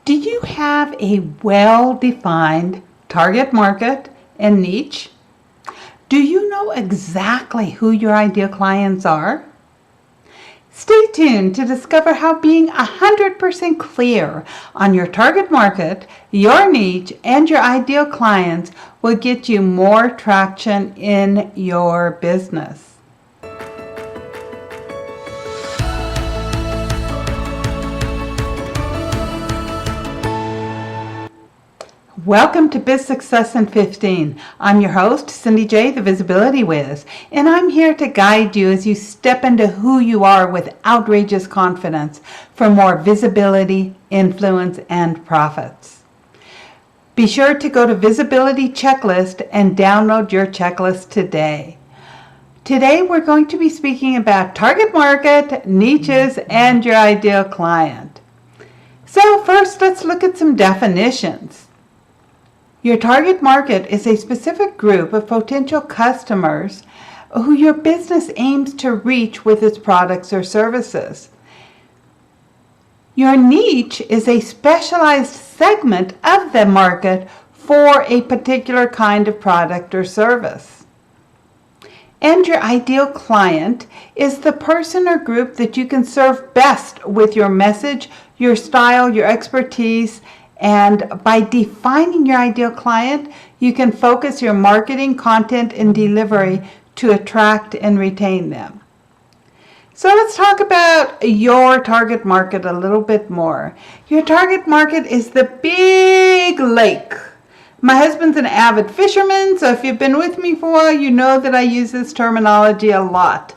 Do you have a well-defined target market and niche? Do you know exactly who your ideal clients are? Stay tuned to discover how being 100% clear on your target market, your niche, and your ideal clients will get you more traction in your business. Welcome to Biz Success in 15. I'm your host, Cindy J, the Visibility Wiz, and I'm here to guide you as you step into who you are with outrageous confidence for more visibility, influence, and profits. Be sure to go to Visibility Checklist and download your checklist today. Today we're going to be speaking about target market, niches, and your ideal client. So first, let's look at some definitions. Your target market is a specific group of potential customers who your business aims to reach with its products or services. Your niche is a specialized segment of the market for a particular kind of product or service. And your ideal client is the person or group that you can serve best with your message, your style, your expertise. And by defining your ideal client, you can focus your marketing, content, and delivery to attract and retain them. So let's talk about your target market a little bit more. Your target market is the big lake. My husband's an avid fisherman, so if you've been with me for a while, you know that I use this terminology a lot.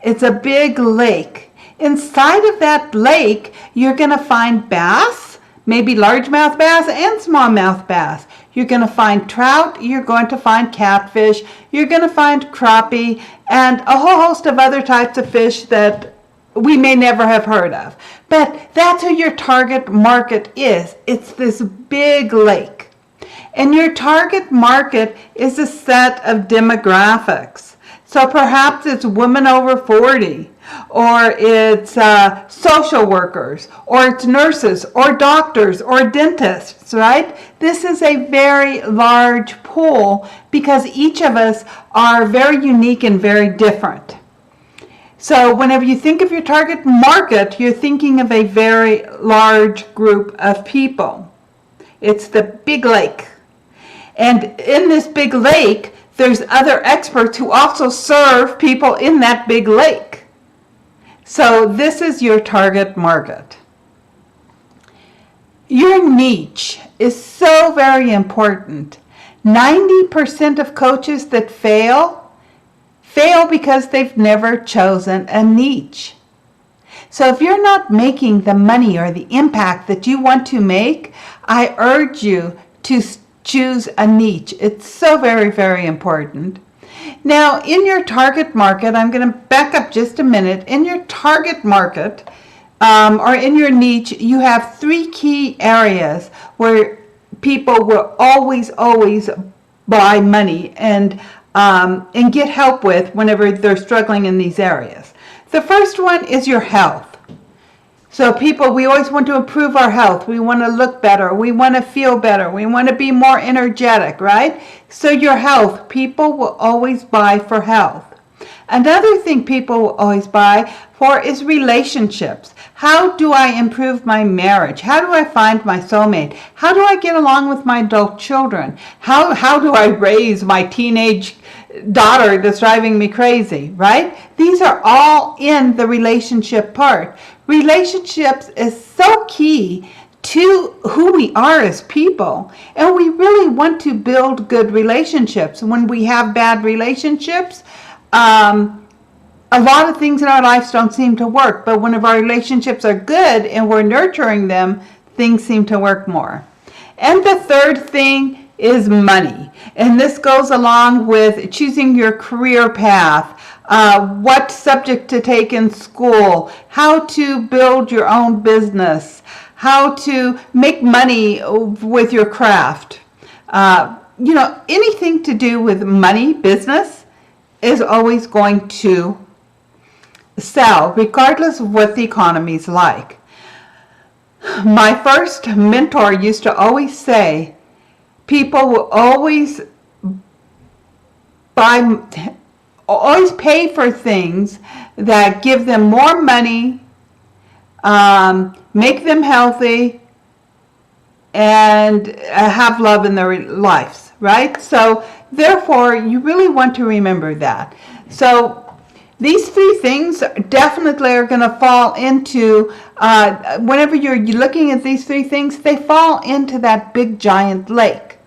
It's a big lake. Inside of that lake, you're going to find bass, maybe largemouth bass and smallmouth bass. You're going to find trout, you're going to find catfish, you're going to find crappie, and a whole host of other types of fish that we may never have heard of. But that's who your target market is. It's this big lake. And your target market is a set of demographics. So perhaps it's women over 40, or it's social workers, or it's nurses, or doctors, or dentists, right? This is a very large pool because each of us are very unique and very different. So whenever you think of your target market, you're thinking of a very large group of people. It's the big lake. And in this big lake, there's other experts who also serve people in that big lake. So this is your target market. Your niche is so very important. 90% of coaches that fail because they've never chosen a niche. So if you're not making the money or the impact that you want to make, I urge you to choose a niche. It's so very, very important. Now, in your target market, I'm going to back up just a minute. In your target market, or in your niche, you have three key areas where people will always buy money and get help with whenever they're struggling in these areas. The first one is your health. So people, we always want to improve our health. We want to look better. We want to feel better. We want to be more energetic, right? So your health, people will always buy for health. Another thing people will always buy for is relationships. How do I improve my marriage? How do I find my soulmate? How do I get along with my adult children? How do I raise my teenage daughter that's driving me crazy, right? These are all in the relationship part. Relationships is so key to who we are as people, and we really want to build good relationships. When we have bad relationships, a lot of things in our lives don't seem to work, but when our relationships are good and we're nurturing them, things seem to work more. And the third thing is money, and this goes along with choosing your career path, what subject to take in school, how to build your own business, how to make money with your craft. Anything to do with money, business, is always going to sell regardless of what the economy is like. My first mentor used to always say, people will always pay for things that give them more money, make them healthy, and have love in their lives, right? So therefore, you really want to remember that. So these three things definitely are going to fall into, whenever you're looking at these three things, they fall into that big giant lake.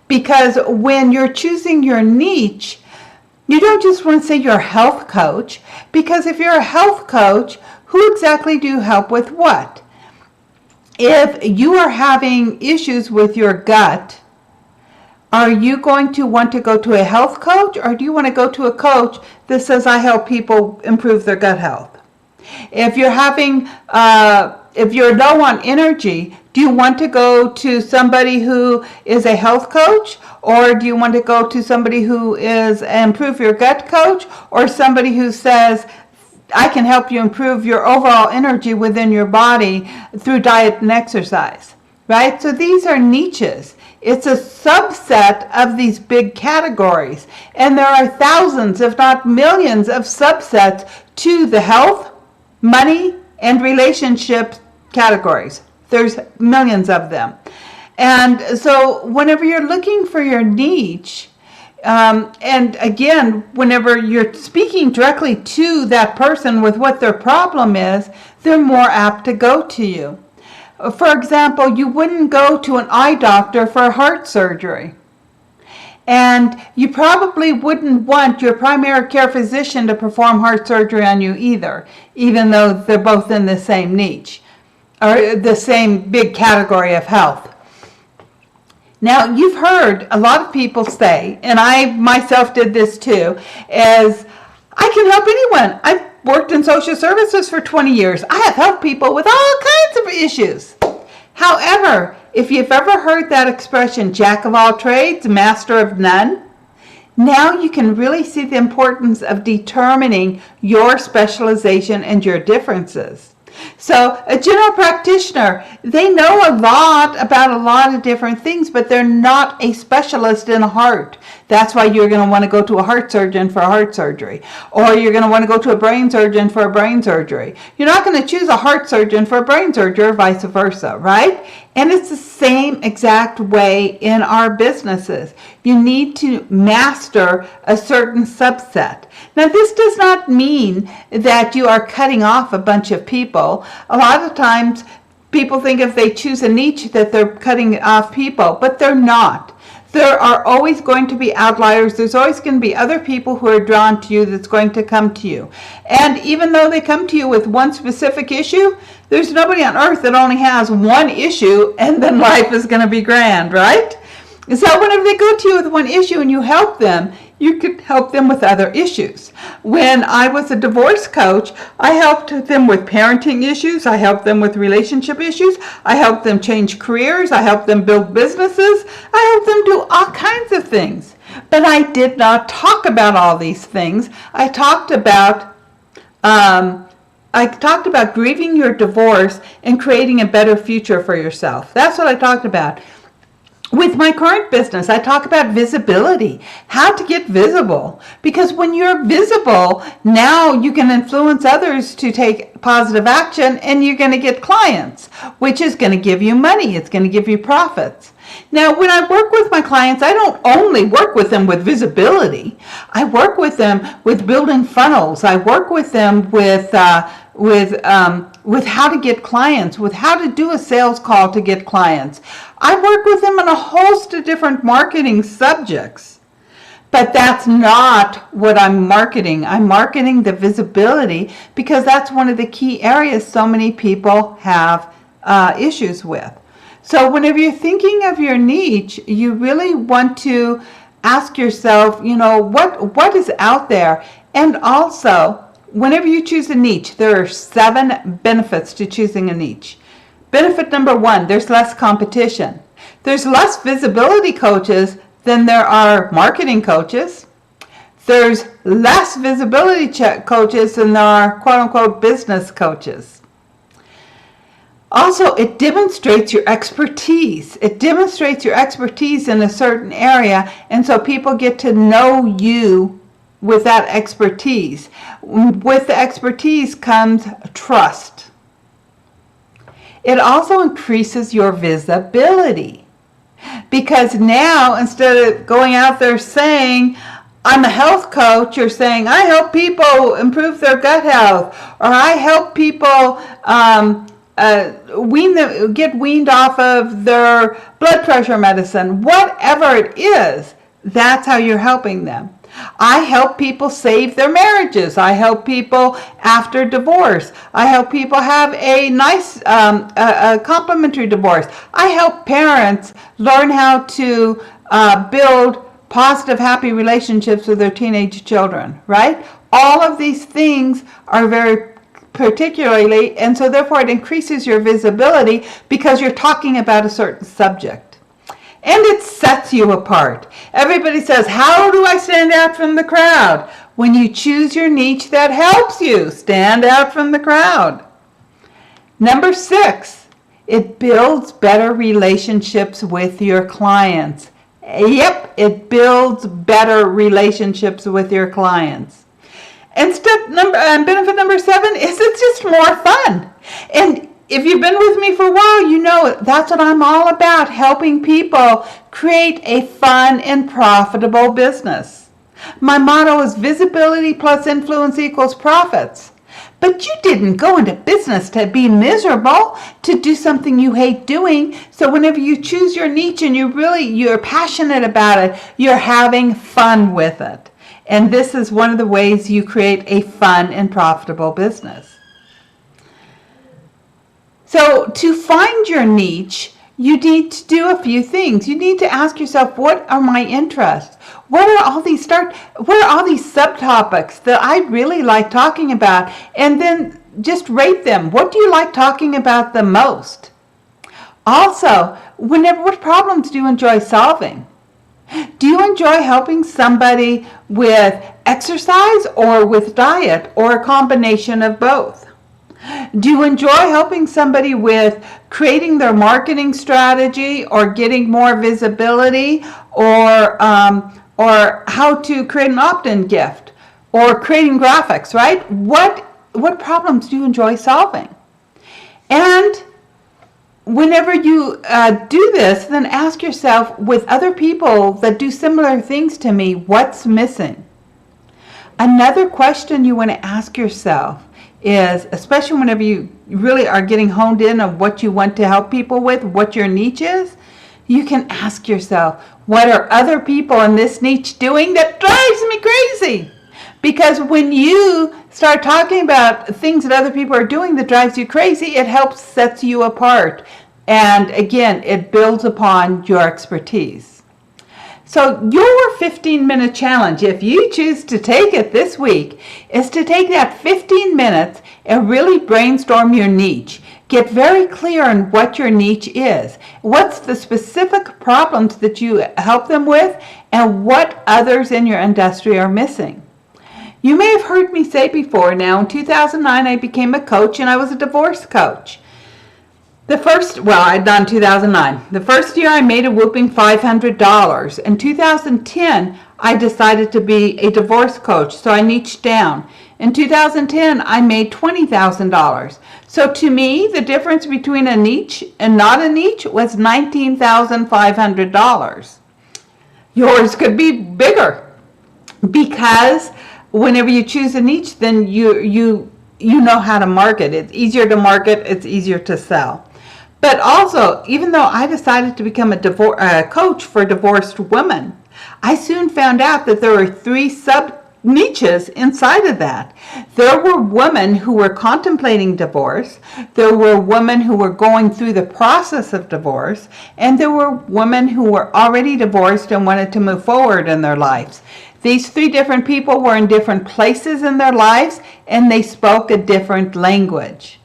Because when you're choosing your niche, you don't just want to say you're a health coach, because if you're a health coach, who exactly do you help with what? If you are having issues with your gut, are you going to want to go to a health coach, or do you want to go to a coach that says, I help people improve their gut health? If you're if you're low on energy, do you want to go to somebody who is a health coach, or do you want to go to somebody who is an improve your gut coach, or somebody who says, I can help you improve your overall energy within your body through diet and exercise, right? So these are niches. It's a subset of these big categories. And there are thousands, if not millions, of subsets to the health, money, and relationship categories. There's millions of them. And so whenever you're looking for your niche, and again, whenever you're speaking directly to that person with what their problem is, they're more apt to go to you. For example, you wouldn't go to an eye doctor for heart surgery. And you probably wouldn't want your primary care physician to perform heart surgery on you either, even though they're both in the same niche, or the same big category of health. Now, you've heard a lot of people say, and I myself did this too, is I can help anyone. I've worked in social services for 20 years. I have helped people with all kinds of issues. However, if you've ever heard that expression, jack of all trades, master of none, now you can really see the importance of determining your specialization and your differences. So a general practitioner, they know a lot about a lot of different things, but they're not a specialist in heart. That's why you're going to want to go to a heart surgeon for heart surgery, or you're going to want to go to a brain surgeon for a brain surgery. You're not going to choose a heart surgeon for a brain surgery or vice versa, right? And it's the same exact way in our businesses. You need to master a certain subset. Now, this does not mean that you are cutting off a bunch of people. A lot of times, people think if they choose a niche that they're cutting off people, but they're not. There are always going to be outliers. There's always going to be other people who are drawn to you that's going to come to you. And even though they come to you with one specific issue, there's nobody on earth that only has one issue and then life is going to be grand, right? So whenever they go to you with one issue and you help them, you could help them with other issues. When I was a divorce coach, I helped them with parenting issues. I helped them with relationship issues. I helped them change careers. I helped them build businesses. I helped them do all kinds of things. But I did not talk about all these things. I talked about grieving your divorce and creating a better future for yourself. That's what I talked about. With my current business, I talk about visibility, how to get visible. Because when you're visible, now you can influence others to take positive action and you're going to get clients, which is going to give you money. It's going to give you profits. Now, when I work with my clients, I don't only work with them with visibility. I work with them with building funnels. I work with them with how to get clients, with how to do a sales call to get clients. I work with them on a host of different marketing subjects. But that's not what I'm marketing. I'm marketing the visibility because that's one of the key areas so many people have issues with. So whenever you're thinking of your niche, you really want to ask yourself, what is out there? And also, whenever you choose a niche, there are 7 benefits to choosing a niche. Benefit number 1, there's less competition. There's less visibility coaches than there are marketing coaches. There's less visibility coaches than there are quote-unquote business coaches. Also, it demonstrates your expertise. It demonstrates your expertise in a certain area, and so people get to know you with that expertise. With the expertise comes trust. It also increases your visibility, because now instead of going out there saying, I'm a health coach, you're saying, I help people improve their gut health, or I help people get weaned off of their blood pressure medicine. Whatever it is, that's how you're helping them. I help people save their marriages. I help people after divorce. I help people have a nice complimentary divorce. I help parents learn how to build positive, happy relationships with their teenage children, right? All of these things are very particularly, and so therefore it increases your visibility because you're talking about a certain subject. And it sets you apart. Everybody says, how do I stand out from the crowd? When you choose your niche that helps you stand out from the crowd. Number 6, it builds better relationships with your clients. Yep, it builds better relationships with your clients. And benefit number 7 is it's just more fun. And if you've been with me for a while, you know that's what I'm all about, helping people create a fun and profitable business. My motto is visibility plus influence equals profits. But you didn't go into business to be miserable, to do something you hate doing. So whenever you choose your niche and you're passionate about it, you're having fun with it. And this is one of the ways you create a fun and profitable business. So to find your niche, you need to do a few things. You need to ask yourself, what are my interests? What are all these subtopics that I really like talking about? And then just rate them. What do you like talking about the most? Also, what problems do you enjoy solving? Do you enjoy helping somebody with exercise or with diet, or a combination of both? Do you enjoy helping somebody with creating their marketing strategy, or getting more visibility, or how to create an opt-in gift, or creating graphics, right? What problems do you enjoy solving? And whenever you do this, then ask yourself, with other people that do similar things to me, what's missing? Another question you want to ask yourself is, especially whenever you really are getting honed in on what you want to help people with, what your niche is, you can ask yourself, what are other people in this niche doing that drives me crazy? Because when you start talking about things that other people are doing that drives you crazy, it helps set you apart. And again, it builds upon your expertise. So your 15-minute challenge, if you choose to take it this week, is to take that 15 minutes and really brainstorm your niche. Get very clear on what your niche is. What's the specific problems that you help them with, and what others in your industry are missing. You may have heard me say before, now in 2009 I became a coach, and I was a divorce coach. I'd done 2009. The first year I made a whooping $500. In 2010, I decided to be a divorce coach, so I niched down. In 2010, I made $20,000. So to me, the difference between a niche and not a niche was $19,500. Yours could be bigger, because whenever you choose a niche, then you know how to market. It's easier to market, it's easier to sell. But also, even though I decided to become a coach for divorced women, I soon found out that there were 3 sub-niches inside of that. There were women who were contemplating divorce, there were women who were going through the process of divorce, and there were women who were already divorced and wanted to move forward in their lives. These 3 different people were in different places in their lives, and they spoke a different language.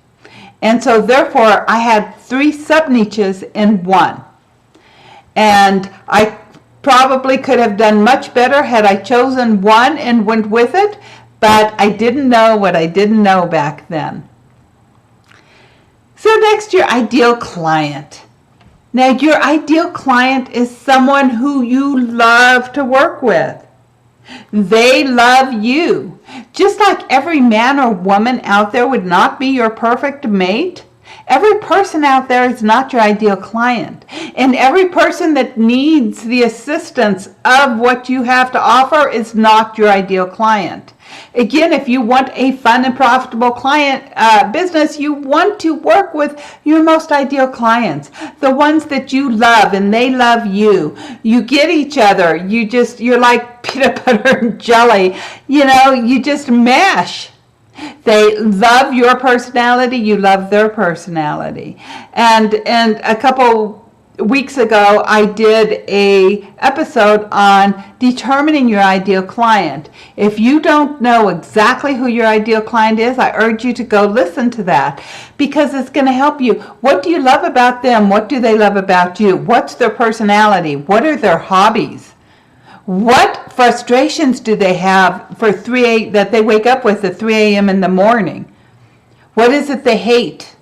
And so therefore, I had 3 sub-niches in one. And I probably could have done much better had I chosen one and went with it, but I didn't know what I didn't know back then. So next, your ideal client. Now, your ideal client is someone who you love to work with. They love you. Just like every man or woman out there would not be your perfect mate, every person out there is not your ideal client. And every person that needs the assistance of what you have to offer is not your ideal client. Again, if you want a fun and profitable client business, you want to work with your most ideal clients, the ones that you love and they love you. You get each other. You're like peanut butter and jelly. You just mesh. They love your personality. You love their personality. And a couple weeks ago, I did a episode on determining your ideal client. If you don't know exactly who your ideal client is, I urge you to go listen to that, because it's going to help you. What do you love about them? What do they love about you? What's their personality? What are their hobbies? What frustrations do they have that they wake up with at 3 a.m. in the morning? What is it they hate?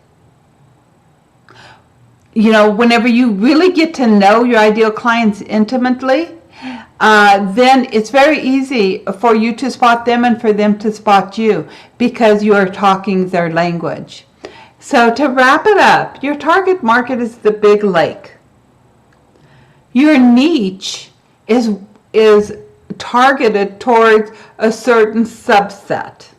Whenever you really get to know your ideal clients intimately, then it's very easy for you to spot them and for them to spot you, because you are talking their language. So to wrap it up, your target market is the big lake. Your niche is targeted towards a certain subset.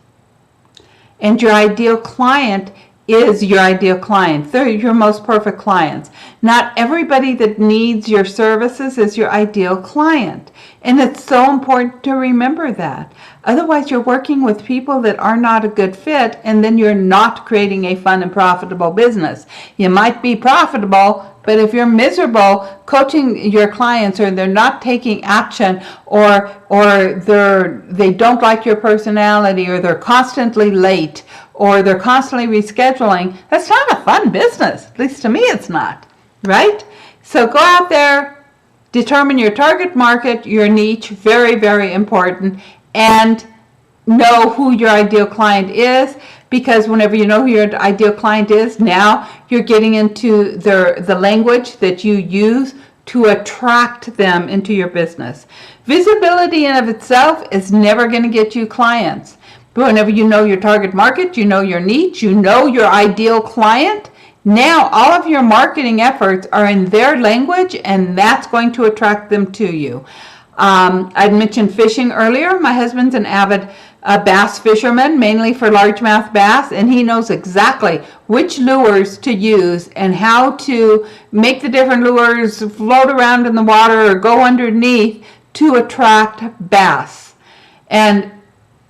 And your ideal client is your ideal client. They're your most perfect clients. Not everybody that needs your services is your ideal client. And it's so important to remember that. Otherwise, you're working with people that are not a good fit, and then you're not creating a fun and profitable business. You might be profitable, but if you're miserable coaching your clients, or they're not taking action, or they don't like your personality, or they're constantly late, or they're constantly rescheduling, that's not a fun business. At least to me, it's not, right? So go out there, determine your target market, your niche, very, very important, and know who your ideal client is, because whenever you know who your ideal client is, now you're getting into the language that you use to attract them into your business. Visibility in of itself is never going to get you clients. But whenever you know your target market, you know your niche, you know your ideal client, now all of your marketing efforts are in their language, and that's going to attract them to you. I'd mentioned fishing earlier. My husband's an avid bass fisherman, mainly for largemouth bass, and he knows exactly which lures to use and how to make the different lures float around in the water or go underneath to attract bass. And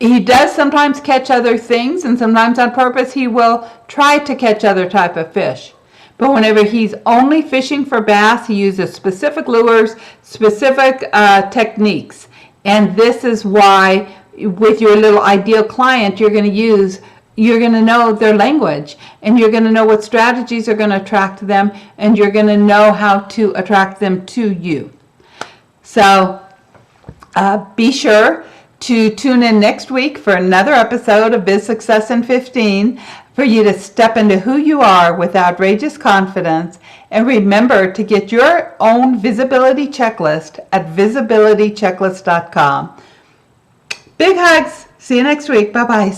he does sometimes catch other things, and sometimes on purpose he will try to catch other type of fish. But whenever he's only fishing for bass, he uses specific lures, specific techniques. And this is why with your little ideal client, you're going to know their language, and you're going to know what strategies are going to attract them, and you're going to know how to attract them to you. So be sure to tune in next week for another episode of Biz Success in 15, for you to step into who you are with outrageous confidence. And remember to get your own visibility checklist at visibilitychecklist.com. Big hugs. See you next week. Bye-bye.